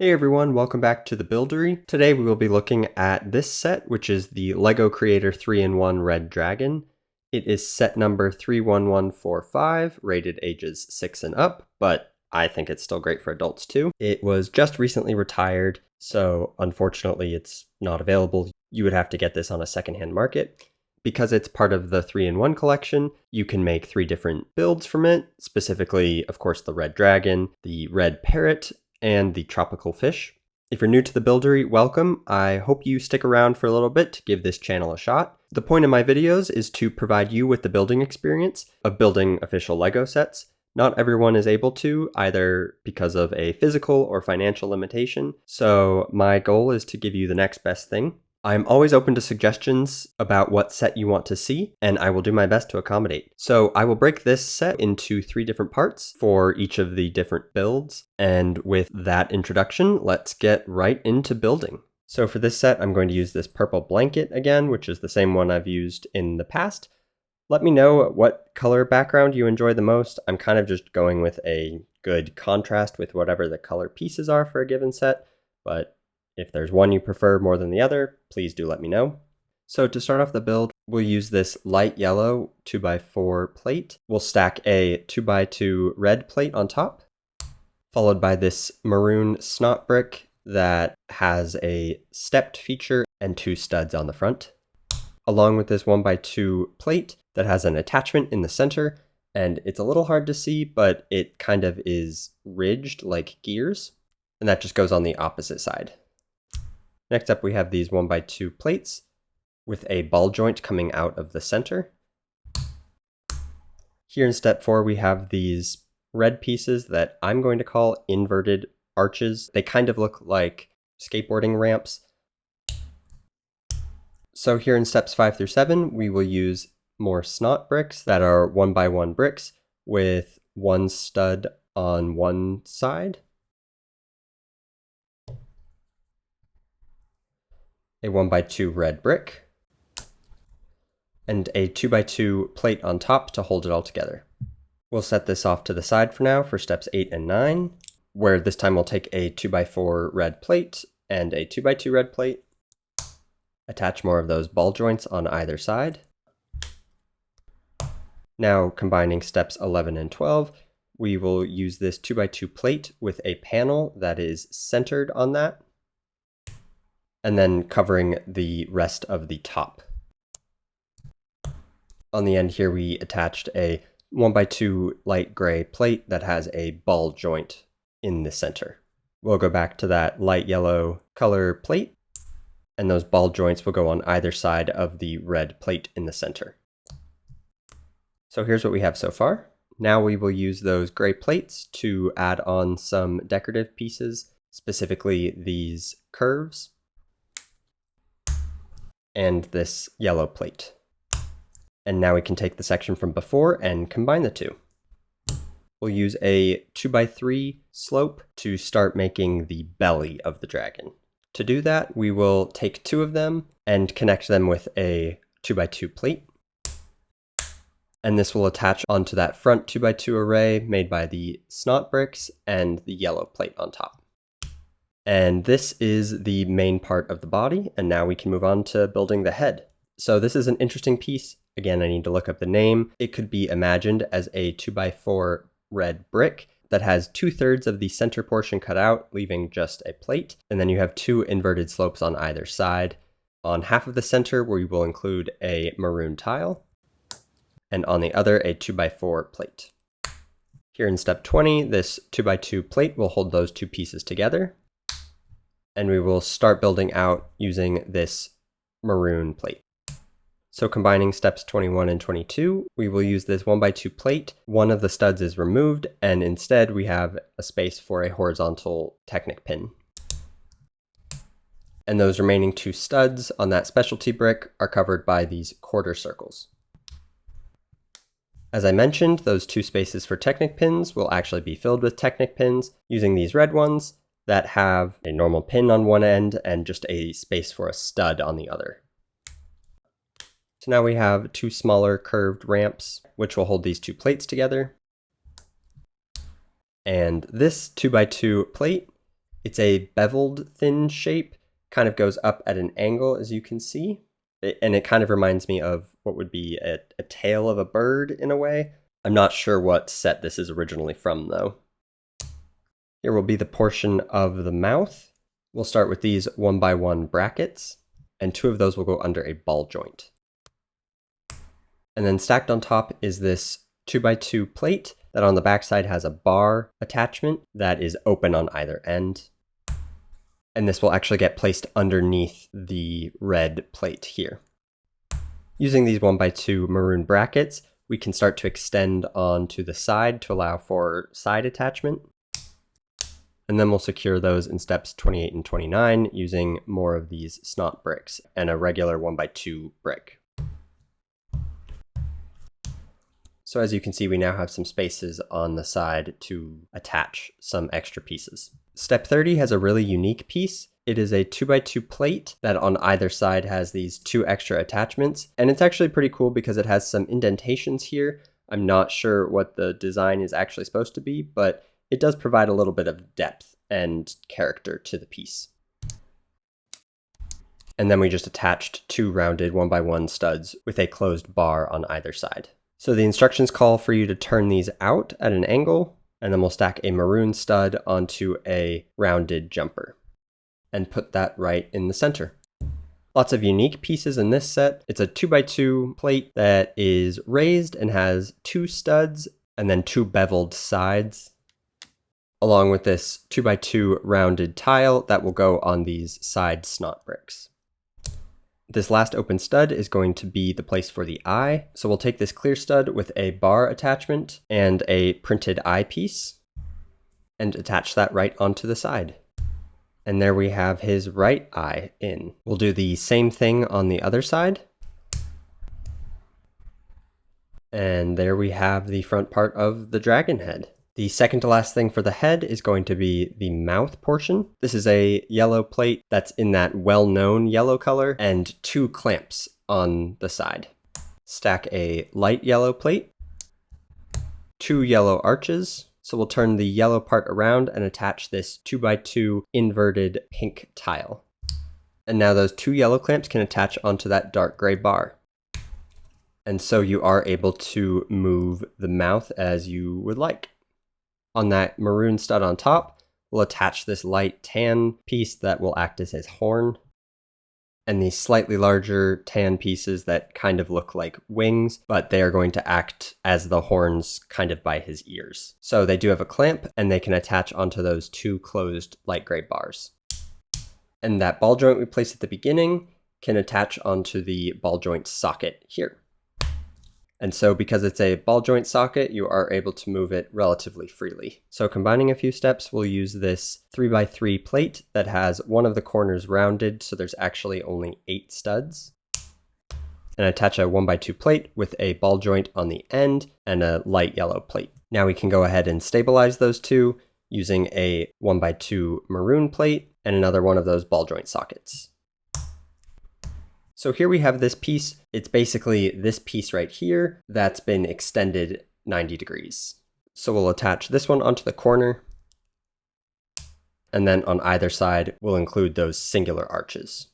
Hey everyone, welcome back to the Buildory. Today we will be looking at this set, which is the LEGO Creator 3-in-1 Red Dragon. It is set number 31145, rated ages 6 and up, but I think it's still great for adults too. It was just recently retired, so unfortunately it's not available. You would have to get this on a secondhand market. Because it's part of the 3-in-1 collection, you can make 3 different builds from it, specifically, of course, the Red Dragon, the Red Parrot, and the tropical fish. If you're new to the Buildery, welcome. I hope you stick around for a little bit to give this channel a shot. The point of my videos is to provide you with the building experience of building official LEGO sets. Not everyone is able to, either because of a physical or financial limitation, so my goal is to give you the next best thing. I'm always open to suggestions about what set you want to see, and I will do my best to accommodate. So I will break this set into 3 different parts for each of the different builds. And with that introduction, let's get right into building. So for this set, I'm going to use this purple blanket again, which is the same one I've used in the past. Let me know what color background you enjoy the most. I'm kind of just going with a good contrast with whatever the color pieces are for a given set, but if there's one you prefer more than the other, please do let me know. So to start off the build, we'll use this light yellow 2x4 plate. We'll stack a 2x2 red plate on top, followed by this maroon snot brick that has a stepped feature and 2 studs on the front, along with this 1x2 plate that has an attachment in the center, and it's a little hard to see, but it kind of is ridged like gears, and that just goes on the opposite side. Next up, we have these 1x2 plates with a ball joint coming out of the center. Here in step 4, we have these red pieces that I'm going to call inverted arches. They kind of look like skateboarding ramps. So here in steps 5 through 7, we will use more snot bricks that are 1x1 bricks with 1 stud on one side, a 1x2 red brick, and a 2x2 plate on top to hold it all together. We'll set this off to the side for now for steps 8 and 9, where this time we'll take a 2x4 red plate and a 2x2 red plate, attach more of those ball joints on either side. Now combining steps 11 and 12, we will use this 2x2 plate with a panel that is centered on that, and then covering the rest of the top. On the end here, we attached a 1x2 light gray plate that has a ball joint in the center. We'll go back to that light yellow color plate, and those ball joints will go on either side of the red plate in the center. So here's what we have so far. Now we will use those gray plates to add on some decorative pieces, specifically these curves and this yellow plate. And now we can take the section from before and combine the two. We'll use a 2x3 slope to start making the belly of the dragon. To do that, we will take 2 of them and connect them with a 2x2 plate. And this will attach onto that front 2x2 array made by the snot bricks and the yellow plate on top. And this is the main part of the body, and now we can move on to building the head. So this is an interesting piece. Again, I need to look up the name. It could be imagined as a 2x4 red brick that has 2/3 of the center portion cut out, leaving just a plate. And then you have 2 inverted slopes on either side. On half of the center, we will include a maroon tile, and on the other, a 2x4 plate. Here in step 20, this 2x2 plate will hold those 2 pieces together, and we will start building out using this maroon plate. So combining steps 21 and 22, we will use this 1x2 plate. One of the studs is removed, and instead we have a space for a horizontal Technic pin. And those remaining 2 studs on that specialty brick are covered by these quarter circles. As I mentioned, those 2 spaces for Technic pins will actually be filled with Technic pins using these red ones that have a normal pin on one end and just a space for a stud on the other. So now we have 2 smaller curved ramps, which will hold these 2 plates together. And this 2x2 plate It's a beveled thin shape, kind of goes up at an angle as you can see. And it kind of reminds me of what would be a tail of a bird in a way. I'm not sure what set this is originally from though. Here will be the portion of the mouth. We'll start with these 1x1 brackets, and 2 of those will go under a ball joint. And then stacked on top is this 2x2 plate that on the backside has a bar attachment that is open on either end. And this will actually get placed underneath the red plate here. Using these 1x2 maroon brackets, we can start to extend onto the side to allow for side attachment. And then we'll secure those in steps 28 and 29 using more of these snot bricks and a regular 1x2 brick. So as you can see, we now have some spaces on the side to attach some extra pieces. Step 30 has a really unique piece. It is a 2x2 plate that on either side has these 2 extra attachments. And it's actually pretty cool because it has some indentations here. I'm not sure what the design is actually supposed to be, but it does provide a little bit of depth and character to the piece. And then we just attached 2 rounded 1x1 studs with a closed bar on either side. So the instructions call for you to turn these out at an angle, and then we'll stack a maroon stud onto a rounded jumper and put that right in the center. Lots of unique pieces in this set. It's a 2x2 plate that is raised and has 2 studs and then 2 beveled sides, along with this 2x2 rounded tile that will go on these side snot bricks. This last open stud is going to be the place for the eye. So we'll take this clear stud with a bar attachment and a printed eyepiece and attach that right onto the side. And there we have his right eye in. We'll do the same thing on the other side. And there we have the front part of the dragon head. The second to last thing for the head is going to be the mouth portion. This is a yellow plate that's in that well-known yellow color and 2 clamps on the side. Stack a light yellow plate, 2 yellow arches. So we'll turn the yellow part around and attach this 2x2 inverted pink tile. And now those 2 yellow clamps can attach onto that dark gray bar. And so you are able to move the mouth as you would like. On that maroon stud on top, we'll attach this light tan piece that will act as his horn, and these slightly larger tan pieces that kind of look like wings, but they are going to act as the horns kind of by his ears. So they do have a clamp, and they can attach onto those 2 closed light gray bars. And that ball joint we placed at the beginning can attach onto the ball joint socket here. And so because it's a ball joint socket, you are able to move it relatively freely. So combining a few steps, we'll use this 3x3 plate that has one of the corners rounded, so there's actually only 8 studs. And attach a 1x2 plate with a ball joint on the end and a light yellow plate. Now we can go ahead and stabilize those 2 using a 1x2 maroon plate and another one of those ball joint sockets. So here we have this piece. It's basically this piece right here that's been extended 90 degrees. So we'll attach this one onto the corner. And then on either side, we'll include those singular arches.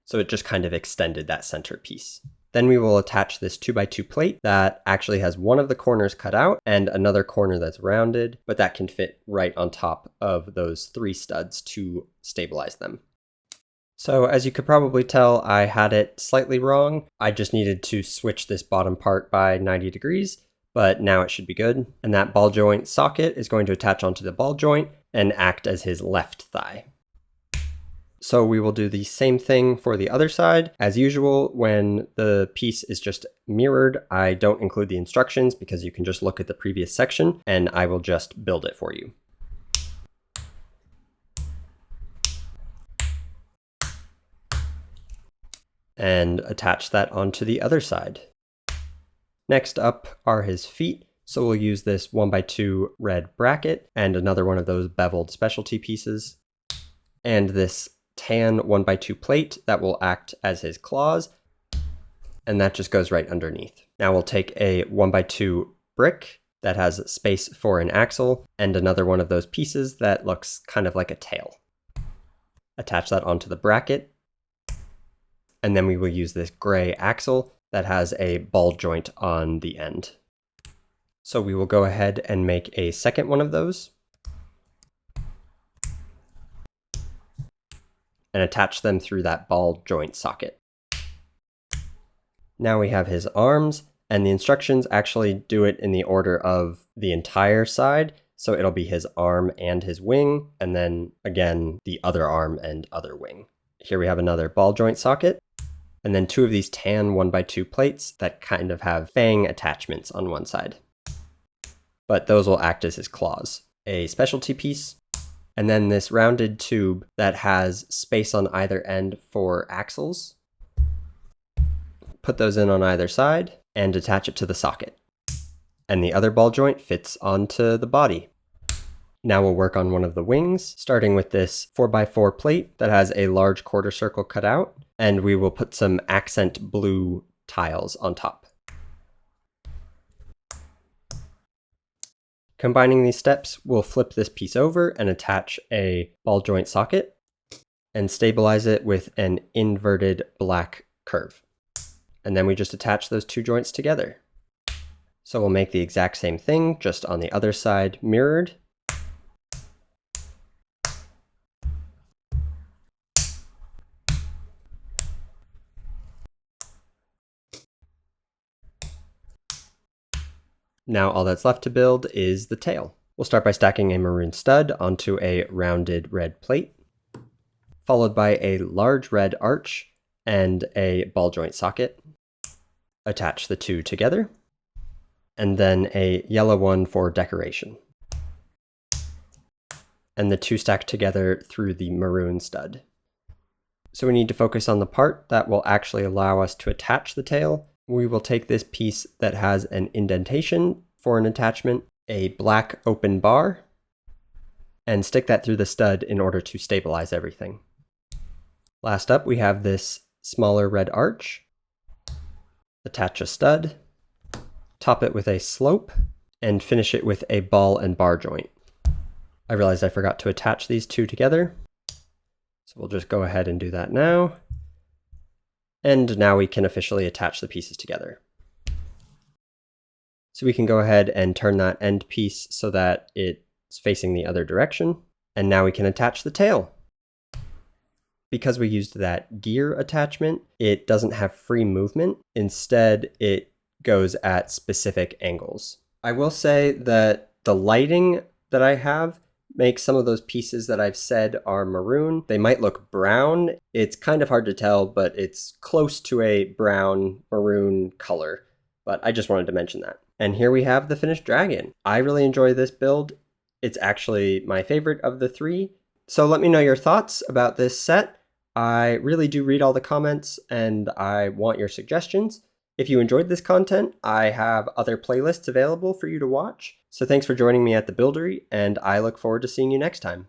So it just kind of extended that center piece. Then we will attach this 2x2 plate that actually has one of the corners cut out and another corner that's rounded, but that can fit right on top of those 3 studs to stabilize them. So as you could probably tell, I had it slightly wrong. I just needed to switch this bottom part by 90 degrees, but now it should be good. And that ball joint socket is going to attach onto the ball joint and act as his left thigh. So we will do the same thing for the other side. As usual, when the piece is just mirrored, I don't include the instructions because you can just look at the previous section and I will just build it for you. And attach that onto the other side. Next up are his feet. So we'll use this 1x2 red bracket and another one of those beveled specialty pieces. And this tan 1x2 plate that will act as his claws. And that just goes right underneath. Now we'll take a 1x2 brick that has space for an axle, and another one of those pieces that looks kind of like a tail. Attach that onto the bracket, and then we will use this gray axle that has a ball joint on the end. So we will go ahead and make a second one of those and attach them through that ball joint socket. Now we have his arms, and the instructions actually do it in the order of the entire side. So it'll be his arm and his wing, and then again, the other arm and other wing. Here we have another ball joint socket, and then two of these tan 1x2 plates that kind of have fang attachments on one side. But those will act as his claws. A specialty piece, and then this rounded tube that has space on either end for axles. Put those in on either side and attach it to the socket. And the other ball joint fits onto the body. Now we'll work on one of the wings, starting with this 4x4 plate that has a large quarter circle cut out, and we will put some accent blue tiles on top. Combining these steps, we'll flip this piece over and attach a ball joint socket and stabilize it with an inverted black curve. And then we just attach those two joints together. So we'll make the exact same thing, just on the other side mirrored. Now all that's left to build is the tail. We'll start by stacking a maroon stud onto a rounded red plate, followed by a large red arch and a ball joint socket. Attach the two together, and then a yellow one for decoration. And the two stack together through the maroon stud. So we need to focus on the part that will actually allow us to attach the tail. We will take this piece that has an indentation for an attachment, a black open bar, and stick that through the stud in order to stabilize everything. Last up, we have this smaller red arch. Attach a stud, top it with a slope, and finish it with a ball and bar joint. I realized I forgot to attach these two together, so we'll just go ahead and do that now. And now we can officially attach the pieces together. So we can go ahead and turn that end piece so that it's facing the other direction. And now we can attach the tail. Because we used that gear attachment, it doesn't have free movement. Instead, it goes at specific angles. I will say that the lighting that I have makes some of those pieces that I've said are maroon. They might look brown. It's kind of hard to tell, but it's close to a brown maroon color. But I just wanted to mention that. And here we have the finished dragon. I really enjoy this build. It's actually my favorite of the three. So let me know your thoughts about this set. I really do read all the comments and I want your suggestions. If you enjoyed this content, I have other playlists available for you to watch. So thanks for joining me at the Buildory, and I look forward to seeing you next time.